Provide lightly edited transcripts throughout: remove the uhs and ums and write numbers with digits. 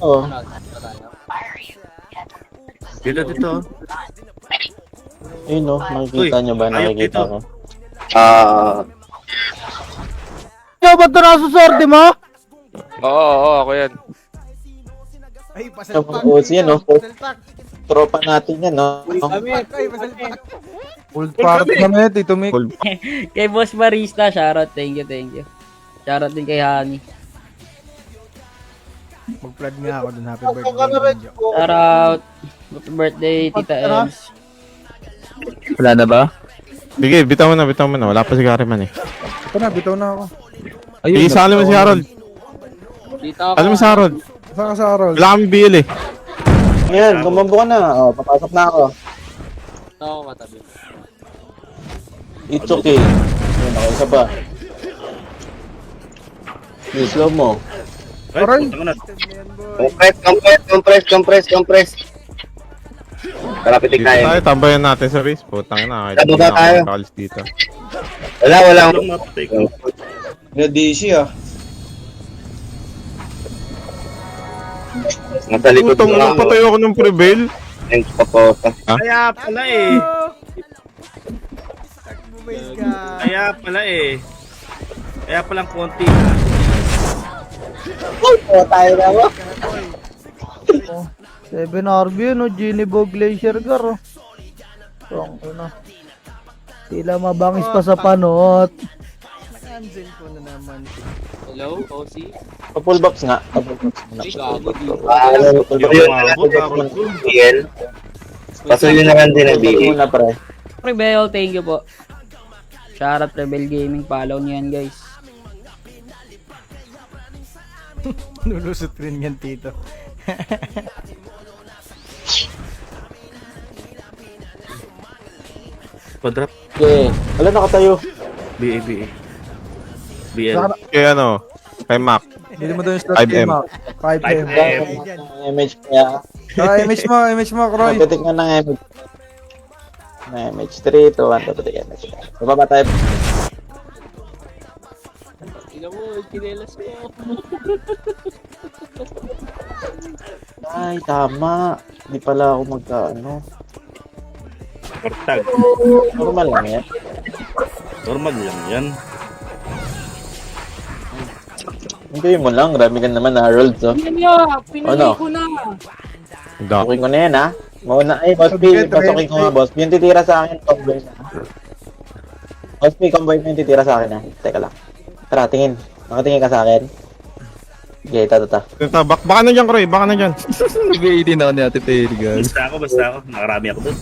Oo. Dito. Ayun no, makikita nyo ba? Ayok Nakikita dito. ko. Ikaw ba ito nasusorte mo? Oo, ako yan. Ay, pasalpak. Oo, siya, no? Pasalpak. Tropa natin yan, no? Ay, pasalpak. Full party kami, Tito Mick. Kay Boss Barista, shoutout. Thank you. Shoutout din kay Hani. Mag-plug nga ako dun. Happy birthday. Benjo. Shoutout. Happy birthday, Tita Ems. Wala na ba? Sige, bitaw mo na. Wala pa si Kariman eh. Ito na, bitaw na ako. Sige, sali mo si Harold. Dito ako. Sali mo si Harold. Saan ka sa Harold? Wala kami BL eh. Ngayon, gumambo ka na. Oh, papasok na ako. Dito ako katabi. It's okay. Ayun, ako isa pa. Slow mo. Ay, Aray. puta ko na. Compress. Kalapitig Dito tayo, tambayan natin sa base. Putang na. Sabuga tayo. Kalis dito. Wala. Yung mapatay ko. Ready siya. Nasa likod Putang na, patay ako ng prevail. Thanks, Papota. Kaya pala eh. Bumays ka. Kaya palang konti. Oh, tayo na mo. 7 RB yun, Ginibog Glacier Gar, oh. Tila mabangis pa sa panot. Nakancel ko na naman. Hello, OC? Full box nga. Full box nga. Ay, gago dito. BL. Pasuyo na lang din ang BL. Muna, pre. Rebel, thank you po. Shoutout Rebel Gaming. Follow niyo yan, guys. Nulusot rin yan, Tito. Quadrop. Okay. Wala nakatayo. BL. Kay Mac. Bili mo doon yung slot 5M. game, Mac. 5M. Image kaya. Image mo, Kroy. Titik na ng image. Na image 3 to 1 to titik image. Bababa tayo. Tignan mo, kinelas ko. Ay, tama. Hindi pala ako magkaano. Kortag. Normal lang yan. Normal lang yan. Hindi mo lang. Grabe ka naman, Harold. So. Pinili ko na. Okay ko na yan, ha? Mauna. Ay, Boss B. Pasukin ko nga, Boss B. Yung titira sa akin, convoy na. Boss B, convoy na yung titira sa akin, ha? Teka lang. Tara, tingin. Nakatingin ka sa akin. Okay, tata. Baka na dyan, Kroy. Baka na dyan. Nag-18 ako ni Ate Perry, guys. Basta ako. Nakarami ako dun.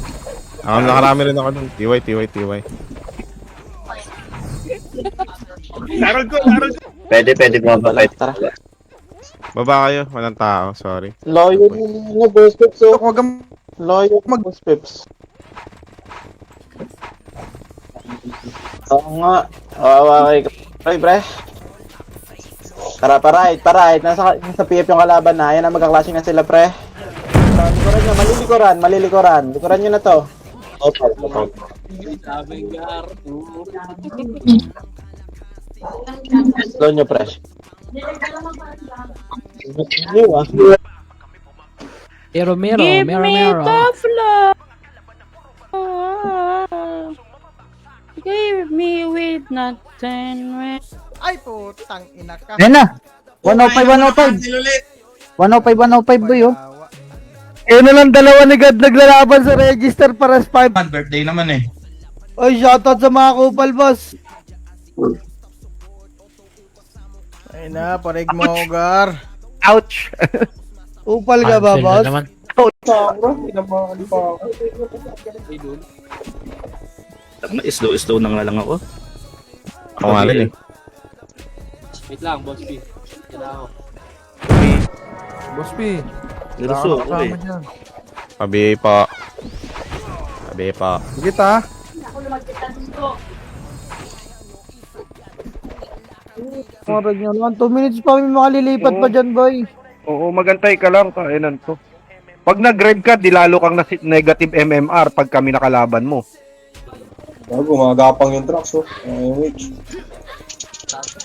Nakarami rin ako dun. TY. Harold ko. Pwede bumaba. Tara. Baba kayo. Walang tao. Sorry. Loyo mo, Boss Pips. So, Huwag kang loyo mo, Boss Pips. Oo nga. Kawawa kay pre. Tara, pa-right. Nasa PF yung kalaban na. Ayan na, magkaklase na sila, pre. Likuran nyo, malilikuran. Likuran nyo na to. Sabi gar. Slow nyo, pre. Give me tough love. Give me with nothing. Ay, putang ina ka. Yan na. 105. 105, boy, oh. Wawa. Ayun na lang, dalawa ni God naglalaban sa register para sa 5. Birthday naman eh. Oy, shoutout sa mga kupal, boss. Ay na, parig mo, Gar. Ouch! Kupal ka ba, boss? Slow na nga lang ako. Ako nga rin eh. Wait lang, Boss B. Kailangan ako. Boss P. Niluso ako eh. Pabi pa. Sige ta. Parang yan naman. 2 minutes pa kami makalilipat pa dyan, boy. Oo, magantay ka lang, kainan to. Pag nag-red ka, di lalo kang negative MMR pag kami nakalaban mo. Gumagapang yung trucks, oh. Which?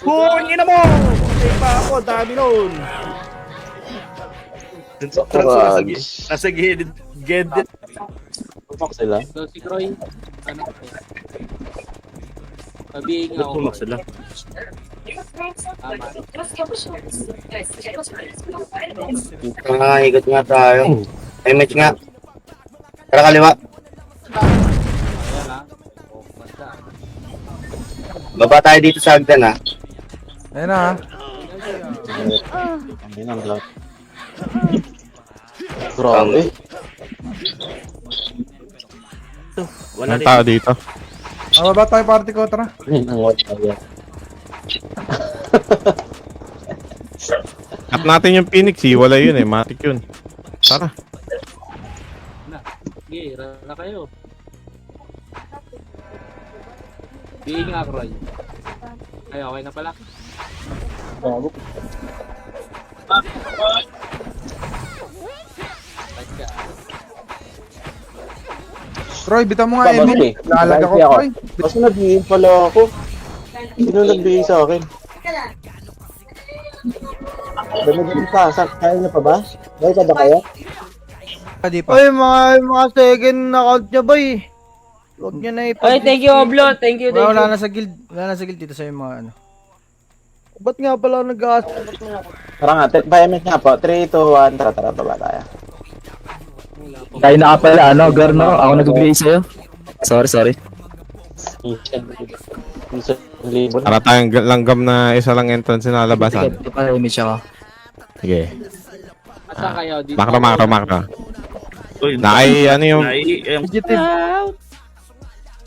Kunin na mo! Patay pa ako, dami nun. Nasa gilid. Gilid. Pumak sila. So, si Croy, ano? Pabihin nga Ba't ako. pumak sila? Ikot nga tayo. Ay, match nga. Tara kaliwa. Ayan ha. Oh, basta. Baba tayo dito sa hagdan, ha. Ayun na ha. Ang ginang lang. Grabe. Wala Walang rin. tao dito. Baba tayo party ko, tara. Ang watch na yan. At natin yung Phoenix, wala yun eh. Matik yun. Tara. Sige, rara kayo. Bihin nga, Croy. Ay, okay na pala. Troy, bitaw mo nga, Babas Emil. eh. Lalag ako, Babas ako. Troy. Kasi nabigyan pala ako. Sino nagbigay sa akin? Damagin pa. Kaya niya pa ba? Dahil kada kaya? Di pa. Ay, mga second account niya ba eh. Huwag niya na Ay, thank you, Oblo. Thank you, thank Wala you. na sa guild. Wala na sa guild dito sa mga ano. Ba't nga pala nag-gas? Tara nga, payament nga po. 3, 2, 1. Tara, baba tayo. Tayo na ka pala, ano, Garno? Ako nagbibigay sa'yo. Sorry. Libo na. Para tayong langgam na isa lang entrance na labasan. Ito pala image ako. Sige. Asa kayo? Dito Makro. Uy, Ano yung...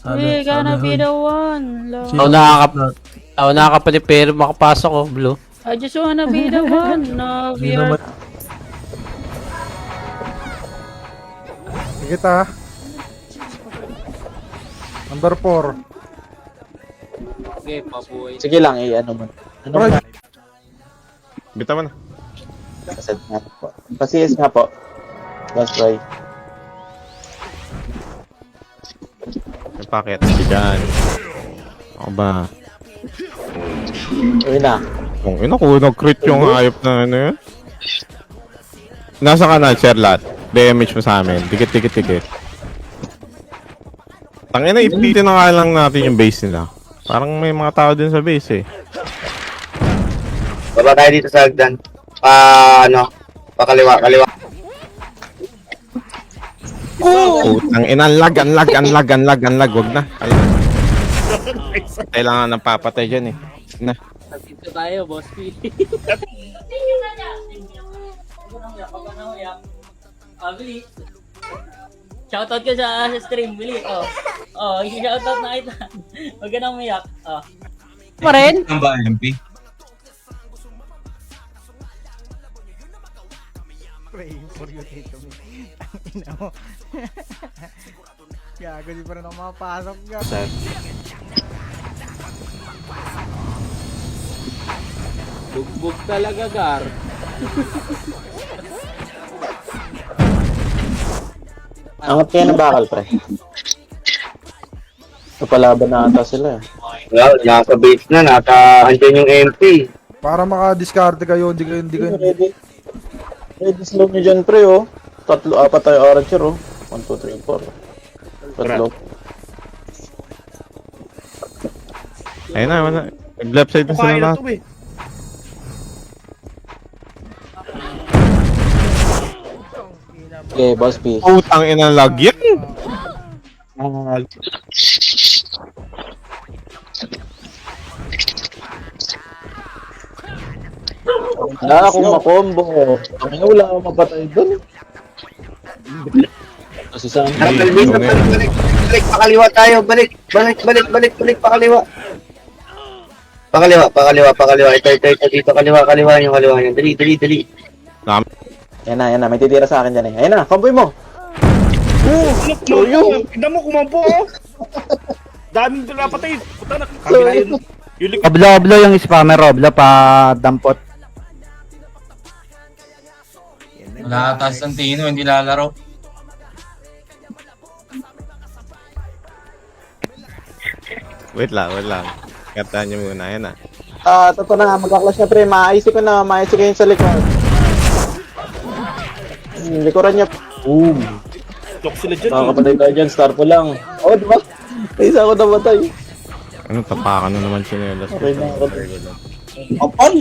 We gonna be the one, Lord. Ako nakakapali pero makapasok ko, Blue. I just wanna be the one of your... Sige ta. Number 4. Sige, pabuhay. Sige lang, ano mo. Ano Troy. ba? Bita mo na. Pasad nga po. Pasiyes nga po. Boss Roy. Yung packet. Diyan. Ako ba? Uy na. Kung ina ko, nag-crit yung hayop na ano yun. Nasa ka na, Sherlat. Damage mo sa amin. Dikit. Tangina, ipitin na nga lang natin yung base nila. Parang may mga tao din sa base eh. Baba tayo dito sa hagdan. Pakaliwa. Putang ina, anlag. Wag na. Kailangan ng papatay dyan eh. Na. Dito tayo, boss P. Bili. Shoutout ka sa stream, Bili. Shoutout na kita. Huwag ka nang umiyak. Pa rin? Ang ba, MP? Praying for you, Tito. Ang ina mo. Gago, di pa rin ako makapasok. Bugbog talaga, Gar. Angat kayo ng bakal, pre. Kapalaban na ata sila. Well, nasa base na. Andyan yung MP. Para maka-discard kayo, hindi kayo. Ready? Ready slow nyo dyan, pre, oh. 3, 4 tayo archer, oh. 1, 2, 3, 4. Tatlo. Ayun na, wala. Left side na sila Kukain na lahat. to eh. Okay, boss P. Putang ina, lag yan. Wala akong makombo. Ang wala akong mapatay doon. Kasi sa Balik, pakaliwa tayo. Balik, pakaliwa. Pakaliwa. Ito, dito, kaliwa nyo. Dali. Yan na. May titira sa akin dyan eh. Ayun na, comboy mo. Tignan mo, kumampo oh. Daming napatay. Puta na, kabila yun. Yung likod. Oblo yung spammer, Oblo, pa dampot. Nakataas ng Tino, hindi lalaro. Wait lang. Kataan nyo muna, yan na. Totoo na, magka-clash na pre. Maayos ko na, maayos ko yun sa likod. Yung likuran niya. Boom. Tok sila dyan. Nakakapatay tayo dyan, star po lang. Oo, di ba? May isa ako namatay. Ano, tapakan na naman sinelas. Okay na ako. Kapal!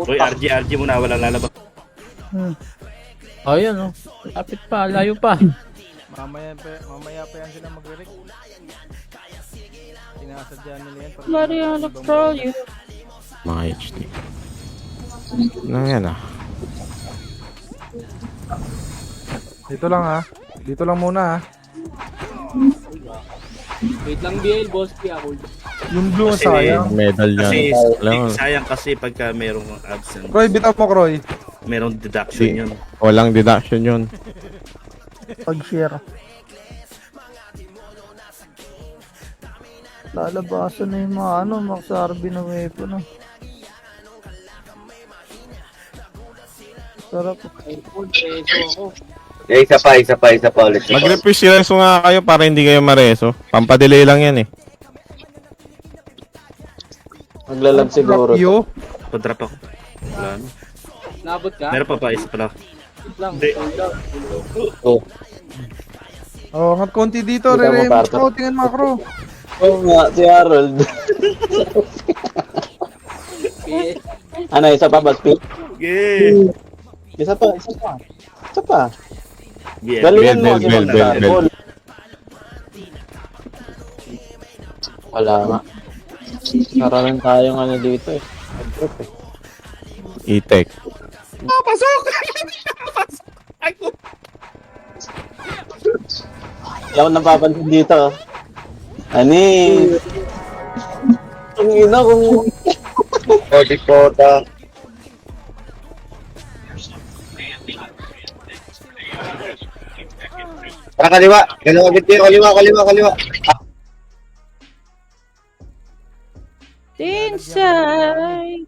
Uy, RG muna, walang lalabas. Ayun, oh. Lapit pa, layo pa. Mamaya pa yan sila magre-rec. Sinasadya nila yan. Mariana Pro, you. Mga HD. Ano yan ah? Dito lang ha. Dito lang muna ha. Wait lang, BL, boss. Ako. Yung blue Kasi- sayang. Medal Kasi yan. Alam mo, sayang kasi pagka merong absent, Croy, bitaw mo Croy. merong deduction yun. walang deduction yun. Pag-share. Lalabasan na yung mga Max RB na weapon no. Sarap. Isa pa ulit. Mag-refresh reso nga kayo para hindi kayo mareso. Pampadelay lang yan eh. Maglalag siguro. Yo. Pag-drop ako. Wala na. Nabot ka? Meron pa isa pala. Hindi. Oh, angat konti dito, Kita mo, Rere. partner. Oh, tingnan macro. Oo nga, si Harold. Ano, isa pa, Baspi? Okay. Isa pa, isa pa. Isa pa. BL. Galingan mo Bel, kasi bel, bel, bel. mag-double. Wala nga. Karoon tayong ano dito eh. Mag-group eh. E-tech. Hindi ako napapansin dito. Ani? Ang ina kung... Kota. Para kaliwa. Kaliwa agad kayo. Kaliwa. Inside.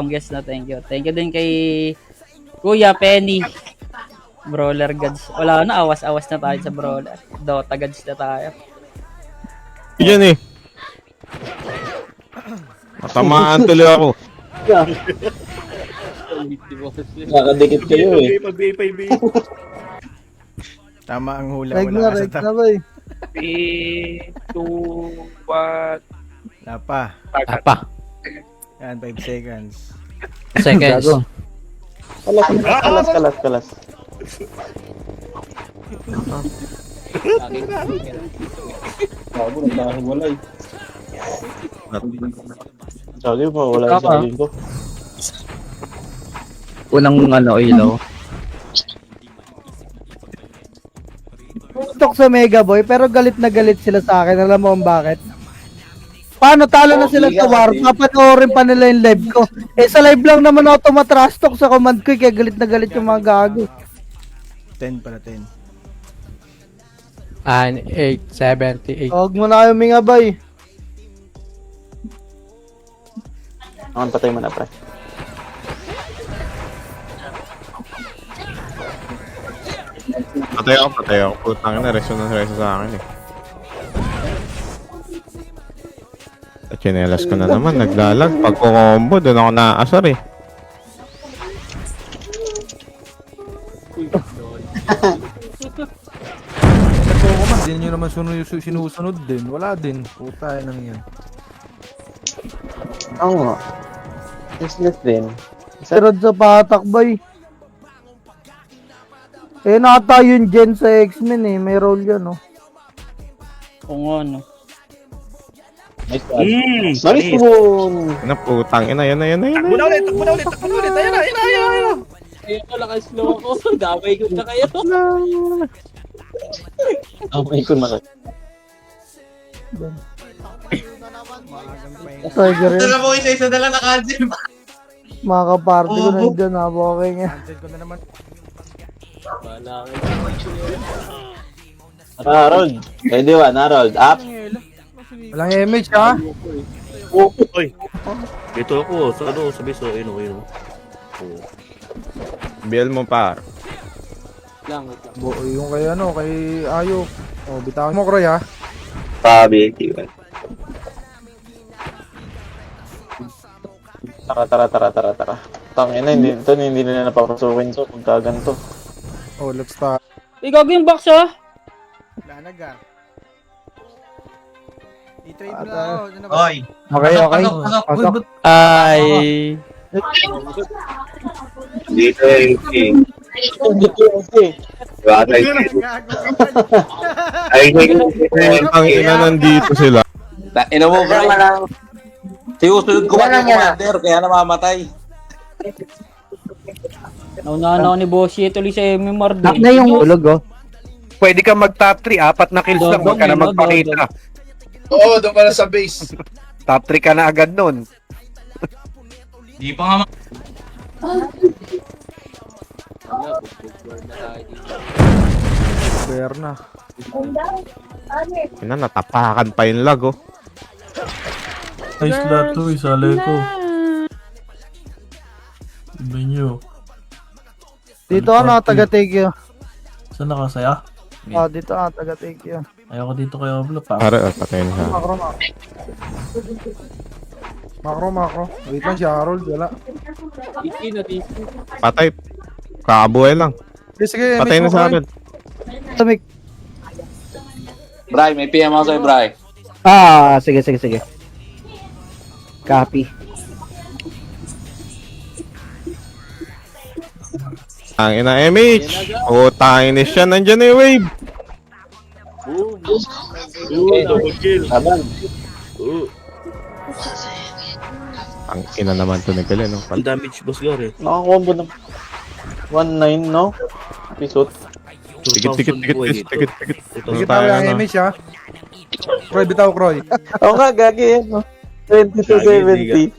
Guess na thank you. Thank you din kay Kuya Penny. Brawler gods. Wala na, awas-awas na tayo sa brawler. Dota gods na tayo. Yan eh. Matamaan tuloy ako. Nakadikit kayo eh. Pag-BA5 Tama ang hula. Reg Wala na, ka sa reg top. na ba eh. 3, 2, 1. Wala pa. Apa. Yan, 5 seconds. Seconds. Kalas. Bago, nagkakahiwalay. Sabi mo, wala yung sabihin ko. Unang ilaw. Tok sa Mega Boy, pero galit na galit sila sa akin. Alam mo kung bakit? Paano talo na sila sa war? Papanoorin pa nila yung live ko. Eh sa live lang naman ako tumatrash talk sa command ko, kaya galit na galit yung mga gago. 10 pala, 10. 8, 78. Huwag mo na kayo mingabay. Ang patay mo na, pre. Patay ako. Putang na, reso sa akin eh. At chinelas ko na naman, naglalag. Pag combo, doon ako naaasar eh. Ako man, din nyo naman sinusunod din. Wala din. Puta nang yan. Oo nga. Business din. Sarad sa patakbay. Eh nata yung Gen sa X-Men eh. May role yan oh. Kung ano. Nice one. Nice one! Ano, putang ina, yan na. Takbo na ulit. Ayun na. Ayun ko, slow ko. Damay ko na kayo. May kun maka. Tiger yan. Dala mo isa dala na cancel. Mga kaparty ko nandyan ha. Okay nga. Cancel ko na naman. Harold. Ready one, Harold. Up. Walang image ha. Oy. Dito ako. Sa biso. Ayun. BL mo par. Yung kay kay Ayo. Oh, bitawan mo Kroy ha. Pabi. Tara. Tangina, hindi na napapasukin to. Pagka ganito. Oh, let's start. Ikaw yung box ah. Wala na, Gar. I-trade mo na ako. Ano ba? Okay, okay. Pasok. Ay. Dito yung king. Bata yung ay, Ang ina nandito sila. Ina mo, bro. Sinusunod ko pa yung commander, kaya namamatay. Naunahan ako ni Bossy tuloy sa MMR Nak din. na yung ulog, oh. Pwede ka mag-top 3, 4 na kills lang, wag ka na magpakita. Oo, doon ka na sa base. Top 3 ka na agad nun. Di pa nga Fair na. Ina, natapakan pa yung lag, oh. Nice lahat to, isalay ko. Iba nyo. Dito ano, taga-take yun. Saan nakasaya? Oh, dito taga-take yun. Ayoko dito kay Oblo pa. Pare, patayin siya. Makro. Wait lang si Harold, wala. Patay. Kakabuhay lang. Sige, Patay na sa akin. Tumik. Bray, may PM ako sa'yo, Bray. Sige. Copy. Ang ina MH. Utangin ni siya. Nandiyan na yung wave. Ang ina naman to ni Kale, no? Ang damage, boss Gar eh. Nakakombo ng 1-9, no? Episode. Tikit. Sige tayo ang image, ha? Kroy, bitaw, Kroy. Oo nga, gagi yan, no? 20-70.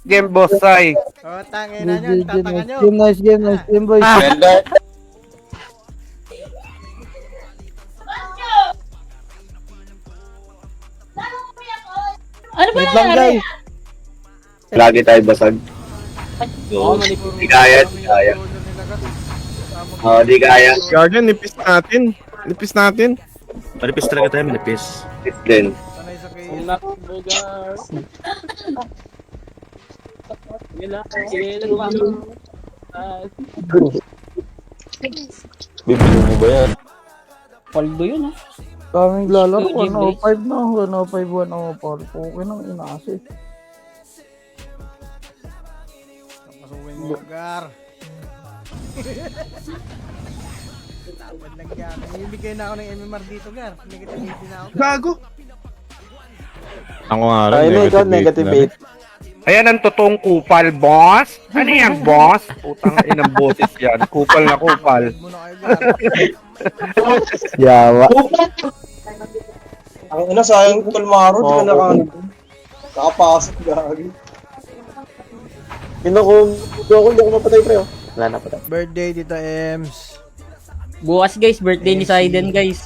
Game boss, Sai. Oh, tangin na nyo, tatanga nyo. Game boys. Bender. Ano ba Wait lang, nangyari? guys. lagi tayo basag. Di kaya. Oo, di kaya. Gaga, nipis natin. Manipis talaga tayo, manipis. It's din. Sanay sa kay... Bibili mo ba yan? Paldo yun ah. Kaming lalaro, Game 105 na, 105, 104. Okay nang inasi. Pasukin mo, Gar. Tawad lang, Gar. Ibigay na ako ng MMR dito, Gar. Negative 80 na ako. Gago! Ako nga rin, Ay, ikaw, negative 8. Ayan ang totoong kupal, boss. Ano yan, boss? Putang inang boses yan. Kupal na kupal. Muna kayo, Gar. Yawa. Ang ina, sayang Tulmaro, di ka nakapasok gagi. Hindi ako mapatay, pre, oh. Wala na patay. Birthday, Tita Ems. Bukas guys, birthday ni Saiden guys.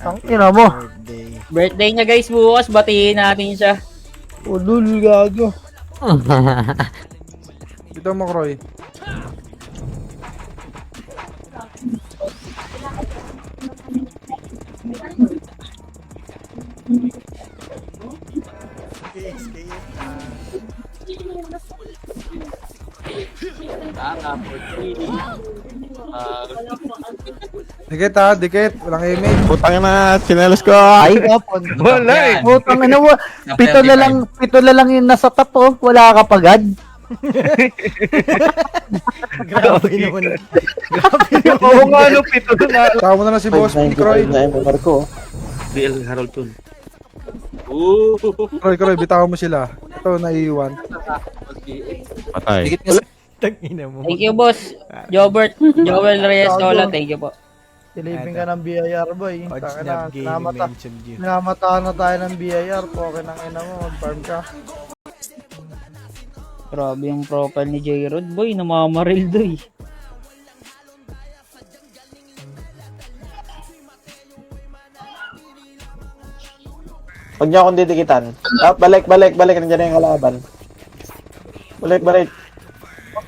Ang ina mo. Birthday. Birthday niya guys bukas, batiin natin siya. Ulul, gago. Dito mo, Kroy. Dikit, ha? Dikit. Walang image. Putang na, chinelas ko. Ay, kapon. Wala eh. Putang ina mo. Pito na lang yung nasa top, oh. Wala ka pagad. Grabe naman. Oo nga, no, pito na. Tawa mo na lang si Boss P, Kroy. na MMR ko. DL Harold Tun. Kroy, bitaw mo sila. Ito, naiiwan. Patay. Tangina mo. Thank you boss. Jobert, Joel Reyes Nola, thank you po. Silipin ka ng BIR, boy. Odds Taka na na, gaming mentioned you. Namatahan na tayo ng BIR. Okay ng ina mo, mag-farm ka. Grabe yung profile ni J-Rod, boy, namamaril doy. Huwag niyo akong didikitan. Balik. Nandiyan na yung kalaban. Balik.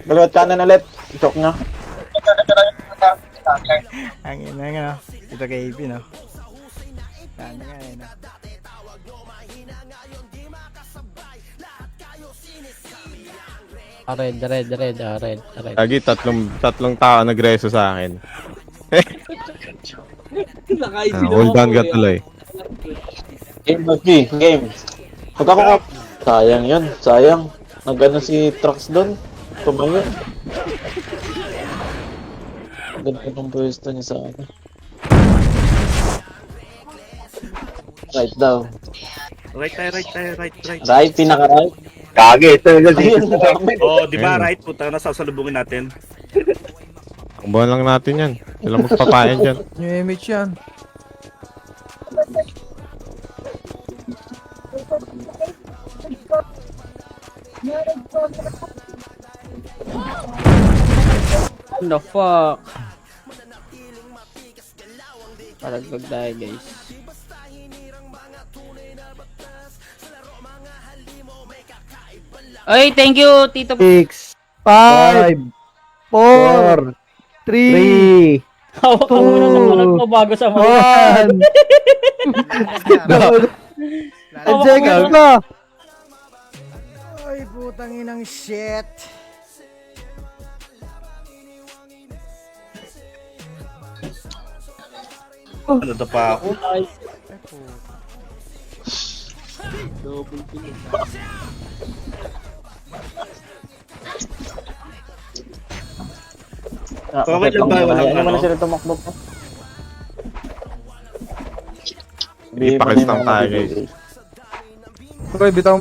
Baliwat kanan ulit. Choke nga. Ang ina nga. Ito kay AP, no? Sana nga, no? Red. Lagi tatlong tao nagreso sa akin. Hold on ka tuloy. Game, Boss B. Game. Huwag ako ka. Sayang yun. Sayang. Nagano si Trox doon. Tumayo. Ganda ng pwesto niya sa akin. Right daw. Right tayo, right. Right, pinaka-right. Kage, ito yung Ayun, dami. Oh, di ba Ayun. right? Puta na sasalubungin natin. Takbuhan lang natin yan. Sila magpapain dyan. New image yan. What the fuck? Paragpag tayo guys. Oy, thank you, Tito. 6, 5, 4, 3, Hawak ka muna sa kalat mo bago sa mga. 1. Eject na. Ay, putang inang shit. Ano to pa ako? Okay lang ba? Walang Ano mo ano? na sila tumakbo pa? Ipakis lang tayo, guys. Okay, bitaw.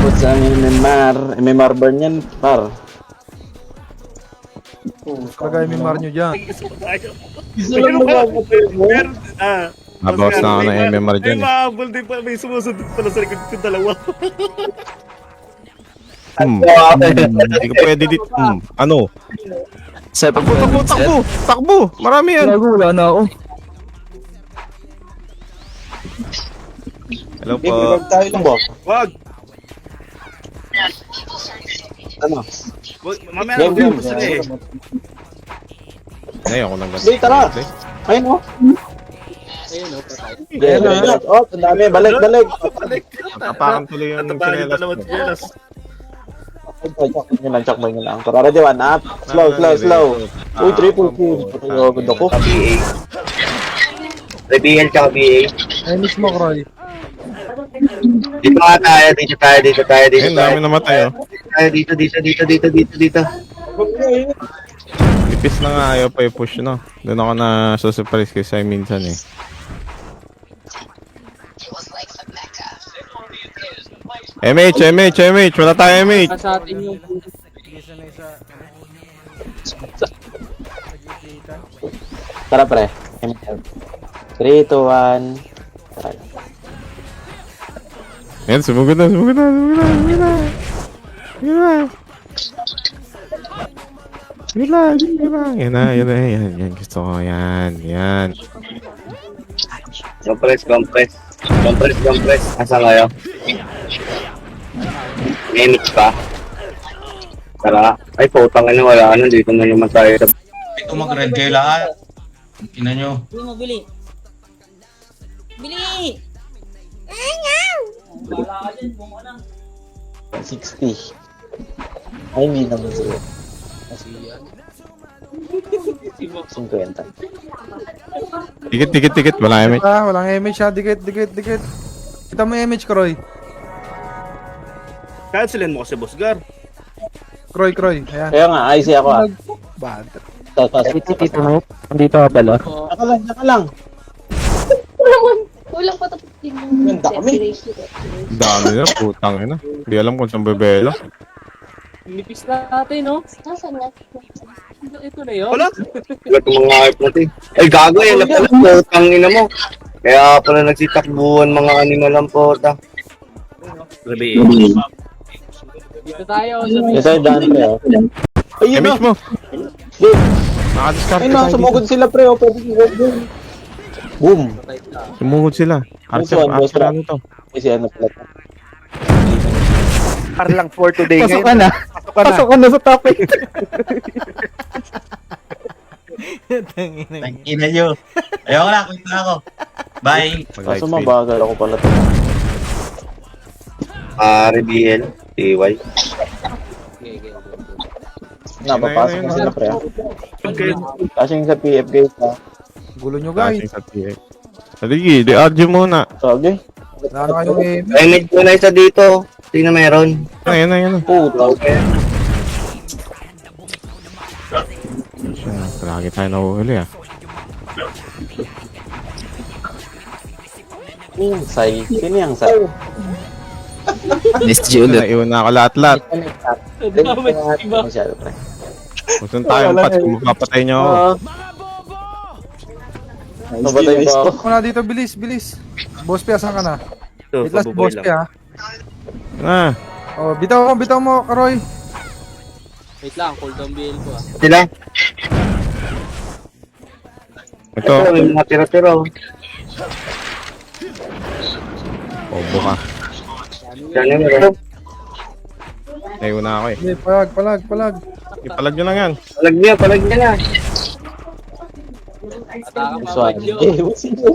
What's ang MMR burn yan, par. Kagay may mar nyo dyan. Meron Nabawas na ako ng MMR dyan. May mahabol din pa. May sumusunod pala sa likod ko dalawa. Hindi ko pwede dito. Ano? Set. Takbo! Marami yan! Gago, wala na ako. Hello po. tayo lang ba? Wag! Ano? Mamaya Game, na game. gusto sila eh. Ngayon ako lang Hindi, tara. Ayun o. Ayun o. Oh, ang dami. Balik. Nakapakan tuloy yung Natapakan chinelas pa naman mo. chinelas. Check mo nyo lang. Ready, one up. Slow. Uy, triple kill. Patayagod ako. BA. Rebihan ka BA. Ay, miss mo, Croy. Dito nga tayo, dito tayo. Ayun, dami namatay oh. Dito. Ipis na nga ayaw pa i-push no. Doon ako na surprise kasi minsan eh. MH, wala tayo MH. Sa atin yung Tara, pre. 3, 2, 1. Tara. Yan, sumugod na. Yan na. Gusto ko yan. Compress. Asa kayo? Nemit pa. Tara. Ay, putang ina, wala ano. Dito na naman tayo sa... Ito mag-red kayo lahat. Ina nyo. Bili. Wala ka dyan, kung ano. 60. Ay, hindi naman sila. 50. Tikit, wala MH. Walang image ha. Dikit. Kita mo image, Croy. Cancelin mo kasi, Boss Gar. Croy. Ayan. Kaya nga, IC ako ah. Bad. Tito mo. Nandito ka pala. Naka lang. Kulang pa tapos din Ang dami. Dami na, putang ina. Hindi alam kung saan bebelo. nipis natin, no? Nasaan na? Ito na yun. Wala! Ba't mga hype natin? Ay, gago yan. Putang ina mo. Kaya pala nagsitakbuhan mga animal ang puta. Grabe eh. Dito tayo. Yes, ay, daan, pre. Oh. Ayun na. MH mo. Dude, Nakadiscard ayun ka na, tayo sumugod dito. sila, pre. Oh, pwede sumugod. Boom. Sumugod sila. Archer ano to? Kasi ano pala. Par lang for today. Pasok ka na. Pasok ka na sa top 8. Tangina nyo. Ayoko na, quit na ako. Bye. Kaso mabagal ako pala to. RBL, TY. Napapasok na sila pre. Kasi yung sa PF guys ha. Gulo nyo guys. Sa PX. Sige, di-argue muna. Sorry. Wala na kayong aim. Ay, may kuna isa dito. Sino meron? Ayun na, yun na. Puta. Lagi tayo nahuhuli ah. Yung say. Sino yung say? SG ulit. Naiwan na ako lahat-lahat. Masyado pre. Kung tayong pats, kung mapapatay nyo ako. Nabatay ba ako? Ako na dito, bilis, bilis. Boss P, asan ka na? Wait last, Boss P ha. Ah, Oh, bitaw mo, Karoy. Wait lang, cooldown BL ko ah. Sila? ito. Ito, may mga tira-tira. Bobo ka. Sino meron? Naiwan na ako eh. Hindi, palag. Ipalag nyo lang yan. Palag niya na. Ataka pa Swan. medyo. Sige.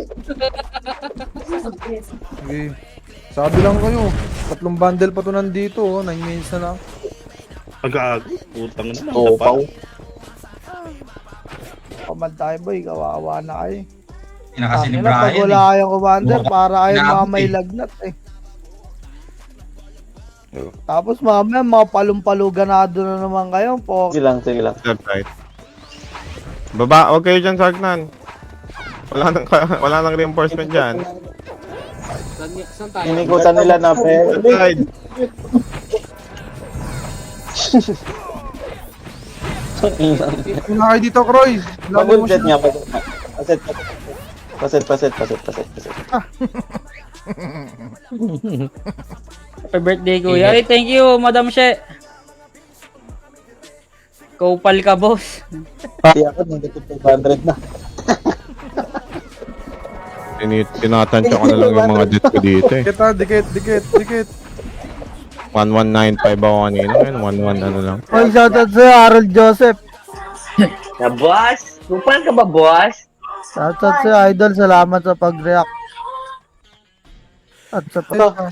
Sabi lang kayo, 3 bundle pa to nandito, 9 minutes na lang. Pag-aago. Putang na. Topaw. Command tayo boy, kawawa na kayo. Ina kasi ni Tangina, pag Brian wala eh. kayong commander, para kayong Inaabot mga may eh. lagnat eh. Tapos mamaya, mga palumpalo-ganado na naman kayo. Po. Sige lang, sige lang. Left side. Baba, huwag kayo dyan, Sagnan. Wala nang reinforcement dyan. Saan tayo? Inikutan nila na pre. Left side. Yung na kayo dito, Karoy. Lalo mo Pag-ultet siya. nga. Paset. Happy birthday, kuya. Ay, thank you, Madam She. Kaupal ka, boss. Pati ako, nandito 500 na. Tinatansya ko na lang yung mga jet ko dito eh. Dikit ha, dikit. 1195 ako kanina. Ngayon, 11 ano lang. Oy, shoutout sa'yo, Harold Joseph. Na boss? Kupal ka ba boss? Shoutout sa'yo, Idol. Salamat sa pag-react. At sa pag-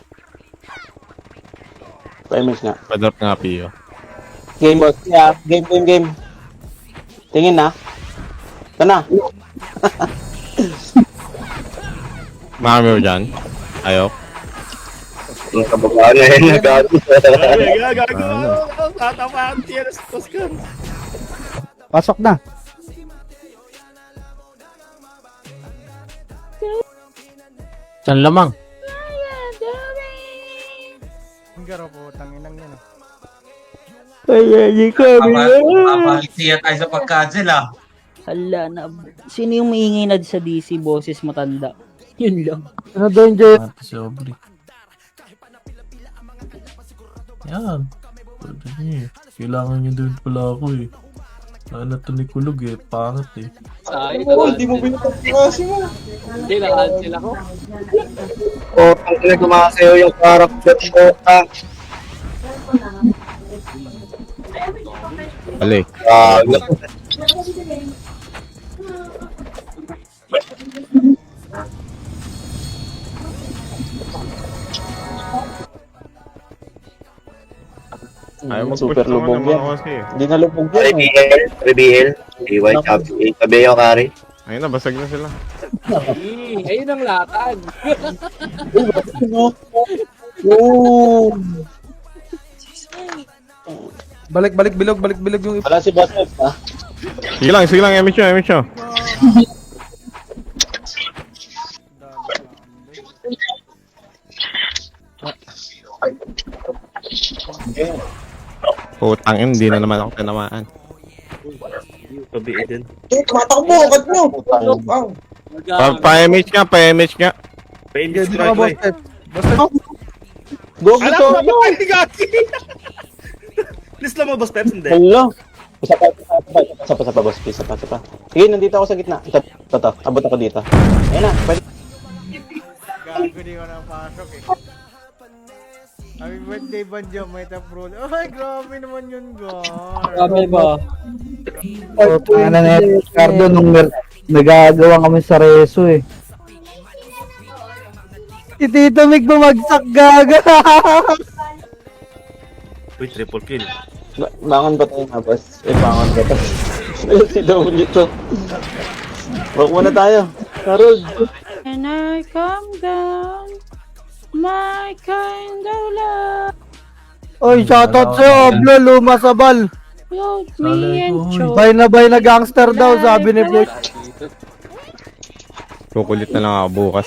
Paimage nga. Padrop nga, Pio. Game boss. Yeah, game. Tingin na. Ito na. Marami mo dyan. Ayaw. Ang kababaan na yun, nagago. Gago. Tatapaan. Tienes. Oscar. Pasok na. Saan lamang? Ang garo po, tanginang yan. Papalit siya tayo sa pagkadzel ah. Hala na. Sino yung maingay na sa DC, boses matanda? Yun lang. Ano daw yung Jay? Sobre. Yan. Kailangan nyo din pala ako eh. Ano to ni Kulog eh, pangit eh. Hindi mo pinapagkakasi mo. Hindi, nakancel ako. Ang pinagmasayo yung character ko. Balik. Ayaw mag-push Super naman lubog naman yan. ako kasi eh. Hindi na lubog yan. RBL, TY, Cabello, Kari. Ayun na, basag na sila. Ayun ang latag. Balik bilog yung Wala si Boss F ha. Sige lang, Emicho. Putang ina, hindi na naman ako tinamaan. Tumatakbo, agad nyo. Pa-image nga. Sige, dito ka, Boss Pep. Boss Pep. Go, Alam gusto. ko na ba? Hindi gagi. Please lang mo, boss Peps. Hindi. Hello. Isa pa, boss. Isa pa. Sige, nandito ako sa gitna. Ito. Abot ako dito. Ayun na. Pwede. Gago di ko napasok eh. Happy birthday, Banjo. May taprol. Ay, grabe naman yun, God. Grabe ba? Ano na yan, Ricardo, nung nagagawa kami sa Reso eh. Si Tito Mig bumagsak gaga. Uy, triple kill. Bangon ba tayo nga, boss? Bangon ba tayo? Ayun, si W to. Walk muna tayo. Karol. And I come down, my kind of love, Oy, shoutout sa'yo, Oblo, luma sa bal. float Salay me and ko, hoy. choke. Bay na gangster daw, sabi ni Floyd. Kukulit na lang ako bukas.